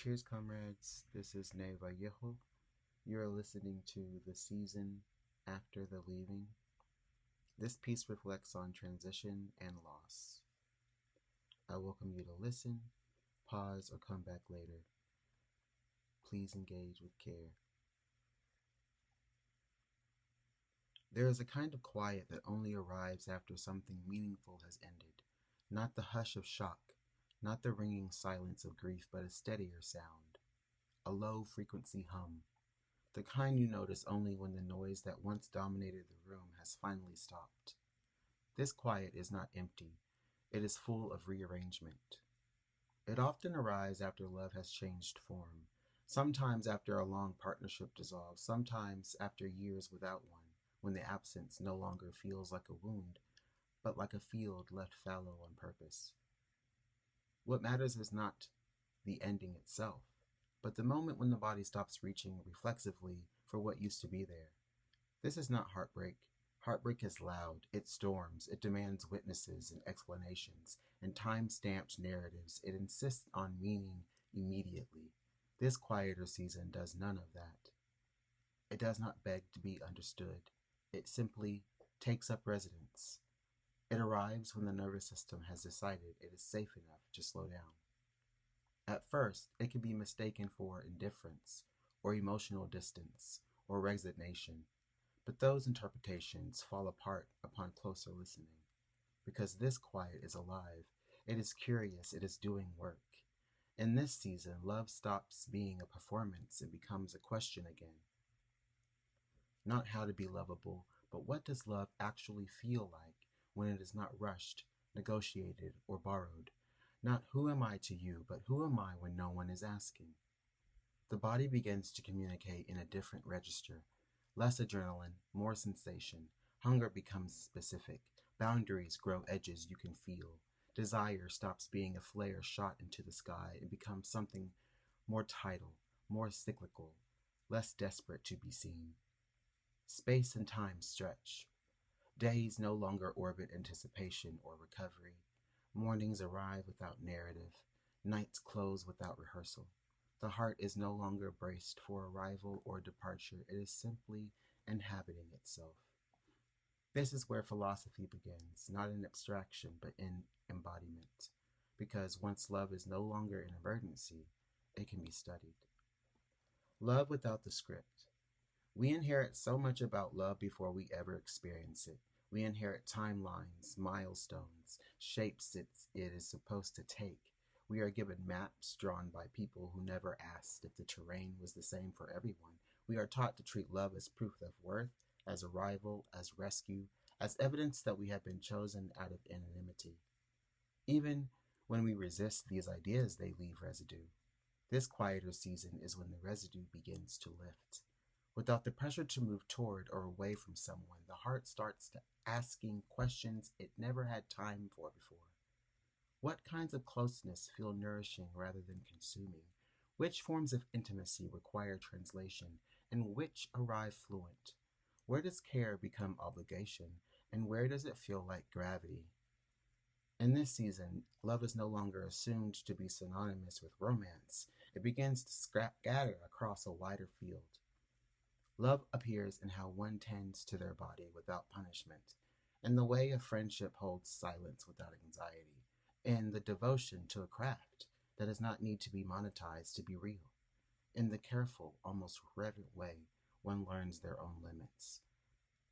Cheers, comrades. This is naeborhood. You are listening to The Season After the Leaving. This piece reflects on transition and loss. I welcome you to listen, pause, or come back later. Please engage with care. There is a kind of quiet that only arrives after something meaningful has ended. Not the hush of shock, not the ringing silence of grief, but a steadier sound. A low-frequency hum. The kind you notice only when the noise that once dominated the room has finally stopped. This quiet is not empty. It is full of rearrangement. It often arrives after love has changed form, sometimes after a long partnership dissolves, sometimes after years without one, when the absence no longer feels like a wound, but like a field left fallow on purpose. What matters is not the ending itself, but the moment when the body stops reaching reflexively for what used to be there. This is not heartbreak. Heartbreak is loud, it storms, it demands witnesses and explanations, and time-stamped narratives. It insists on meaning immediately. This quieter season does none of that. It does not beg to be understood. It simply takes up residence. It arrives when the nervous system has decided it is safe enough to slow down. At first, it can be mistaken for indifference, or emotional distance, or resignation, but those interpretations fall apart upon closer listening, because this quiet is alive, it is curious, it is doing work. In this season, love stops being a performance and becomes a question again. Not how to be lovable, but what does love actually feel like when it is not rushed, negotiated, or borrowed? Not who am I to you, but who am I when no one is asking? The body begins to communicate in a different register. Less adrenaline, more sensation. Hunger becomes specific. Boundaries grow edges you can feel. Desire stops being a flare shot into the sky and becomes something more tidal, more cyclical, less desperate to be seen. Space and time stretch. Days no longer orbit anticipation or recovery. Mornings arrive without narrative. Nights close without rehearsal. The heart is no longer braced for arrival or departure. It is simply inhabiting itself. This is where philosophy begins, not in abstraction, but in embodiment. Because once love is no longer an emergency, it can be studied. Love without the script. We inherit so much about love before we ever experience it. We inherit timelines, milestones, shapes it is supposed to take. We are given maps drawn by people who never asked if the terrain was the same for everyone. We are taught to treat love as proof of worth, as arrival, as rescue, as evidence that we have been chosen out of anonymity. Even when we resist these ideas, they leave residue. This quieter season is when the residue begins to lift. Without the pressure to move toward or away from someone, the heart starts to asking questions it never had time for before. What kinds of closeness feel nourishing rather than consuming? Which forms of intimacy require translation, and which arrive fluent? Where does care become obligation, and where does it feel like gravity? In this season, love is no longer assumed to be synonymous with romance. It begins to scatter across a wider field. Love appears in how one tends to their body without punishment, in the way a friendship holds silence without anxiety, in the devotion to a craft that does not need to be monetized to be real, in the careful, almost reverent way one learns their own limits.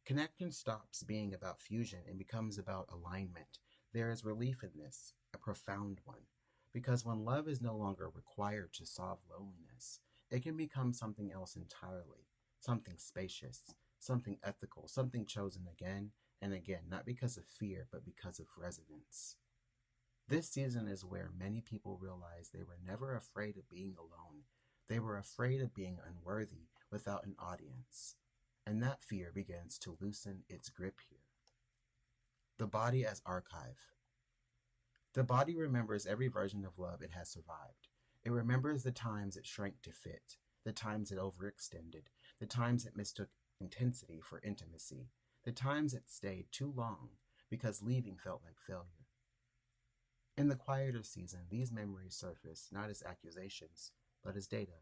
Connection stops being about fusion and becomes about alignment. There is relief in this, a profound one, because when love is no longer required to solve loneliness, it can become something else entirely. Something spacious, something ethical, something chosen again and again, not because of fear, but because of resonance. This season is where many people realize they were never afraid of being alone. They were afraid of being unworthy without an audience. And that fear begins to loosen its grip here. The body as archive. The body remembers every version of love it has survived. It remembers the times it shrank to fit, the times it overextended, the times it mistook intensity for intimacy, the times it stayed too long because leaving felt like failure. In the quieter season, these memories surface not as accusations, but as data.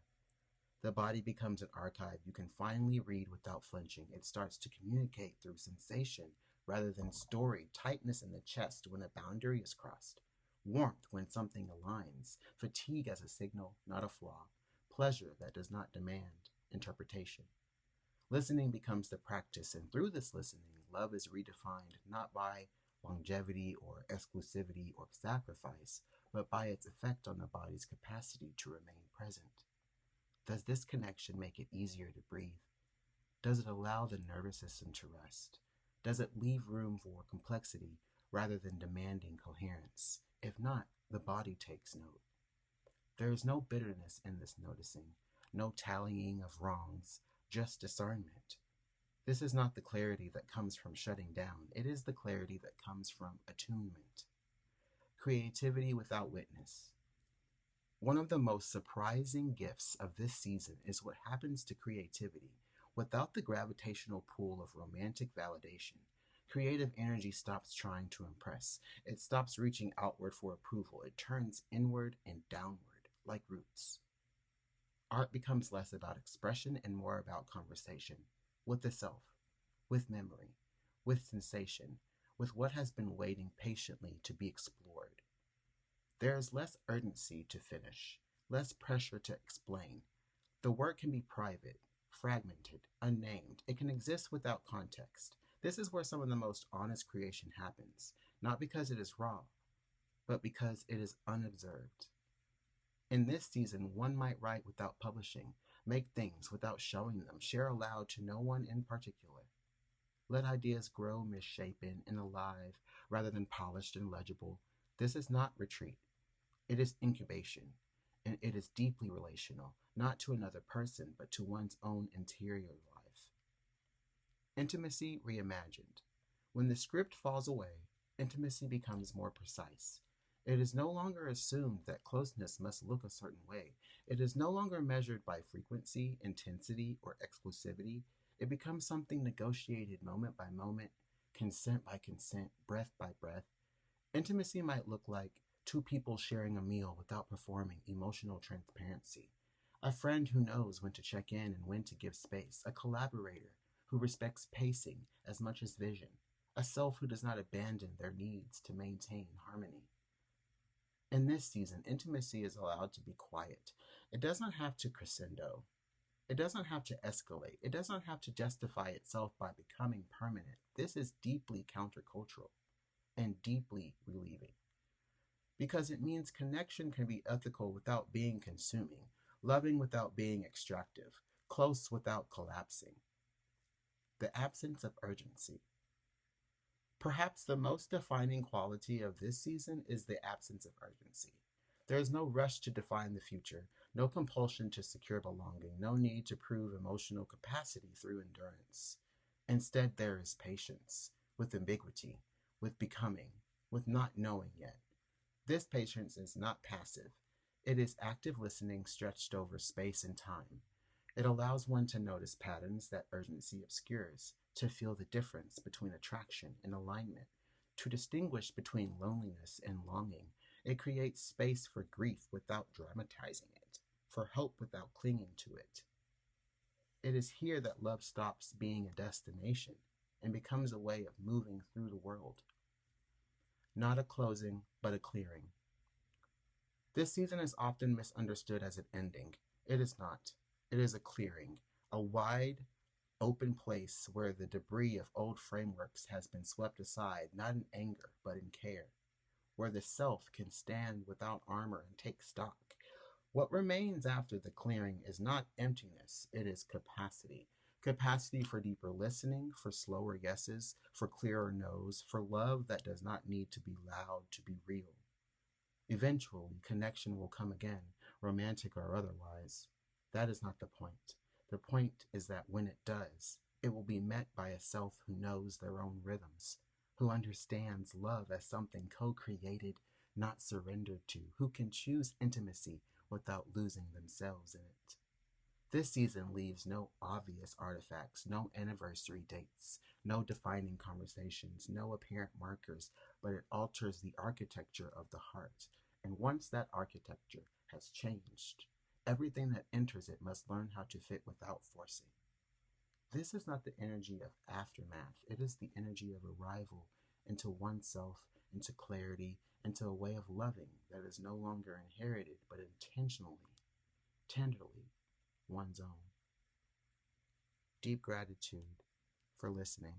The body becomes an archive you can finally read without flinching. It starts to communicate through sensation rather than story, tightness in the chest when a boundary is crossed, warmth when something aligns, fatigue as a signal, not a flaw, pleasure that does not demand interpretation. Listening becomes the practice, and through this listening, love is redefined not by longevity or exclusivity or sacrifice, but by its effect on the body's capacity to remain present. Does this connection make it easier to breathe? Does it allow the nervous system to rest? Does it leave room for complexity rather than demanding coherence? If not, the body takes note. There is no bitterness in this noticing, no tallying of wrongs, just discernment. This is not the clarity that comes from shutting down. It is the clarity that comes from attunement. Creativity without witness. One of the most surprising gifts of this season is what happens to creativity. Without the gravitational pull of romantic validation, creative energy stops trying to impress. It stops reaching outward for approval. It turns inward and downward, like roots. Art becomes less about expression and more about conversation with the self, with memory, with sensation, with what has been waiting patiently to be explored. There is less urgency to finish, less pressure to explain. The work can be private, fragmented, unnamed. It can exist without context. This is where some of the most honest creation happens, not because it is raw, but because it is unobserved. In this season, one might write without publishing, make things without showing them, share aloud to no one in particular. Let ideas grow misshapen and alive rather than polished and legible. This is not retreat. It is incubation, and it is deeply relational, not to another person, but to one's own interior life. Intimacy reimagined. When the script falls away, intimacy becomes more precise. It is no longer assumed that closeness must look a certain way. It is no longer measured by frequency, intensity, or exclusivity. It becomes something negotiated moment by moment, consent by consent, breath by breath. Intimacy might look like two people sharing a meal without performing emotional transparency, a friend who knows when to check in and when to give space, a collaborator who respects pacing as much as vision, a self who does not abandon their needs to maintain harmony. In this season, intimacy is allowed to be quiet. It does not have to crescendo. It does not have to escalate. It does not have to justify itself by becoming permanent. This is deeply countercultural and deeply relieving, because it means connection can be ethical without being consuming, loving without being extractive, close without collapsing. The absence of urgency. Perhaps the most defining quality of this season is the absence of urgency. There is no rush to define the future, no compulsion to secure belonging, no need to prove emotional capacity through endurance. Instead, there is patience with ambiguity, with becoming, with not knowing yet. This patience is not passive. It is active listening stretched over space and time. It allows one to notice patterns that urgency obscures, to feel the difference between attraction and alignment, to distinguish between loneliness and longing. It creates space for grief without dramatizing it, for hope without clinging to it. It is here that love stops being a destination and becomes a way of moving through the world. Not a closing, but a clearing. This season is often misunderstood as an ending. It is not. It is a clearing, a wide, open place where the debris of old frameworks has been swept aside, not in anger, but in care, where the self can stand without armor and take stock. What remains after the clearing is not emptiness, it is capacity. Capacity for deeper listening, for slower yeses, for clearer no's, for love that does not need to be loud to be real. Eventually, connection will come again, romantic or otherwise. That is not the point. The point is that when it does, it will be met by a self who knows their own rhythms, who understands love as something co-created, not surrendered to, who can choose intimacy without losing themselves in it. This season leaves no obvious artifacts, no anniversary dates, no defining conversations, no apparent markers, but it alters the architecture of the heart. And once that architecture has changed, Everything that enters it must learn how to fit without forcing. This is not the energy of aftermath. It is the energy of arrival into oneself, into clarity, into a way of loving that is no longer inherited, but intentionally, tenderly, one's own. Deep gratitude for listening.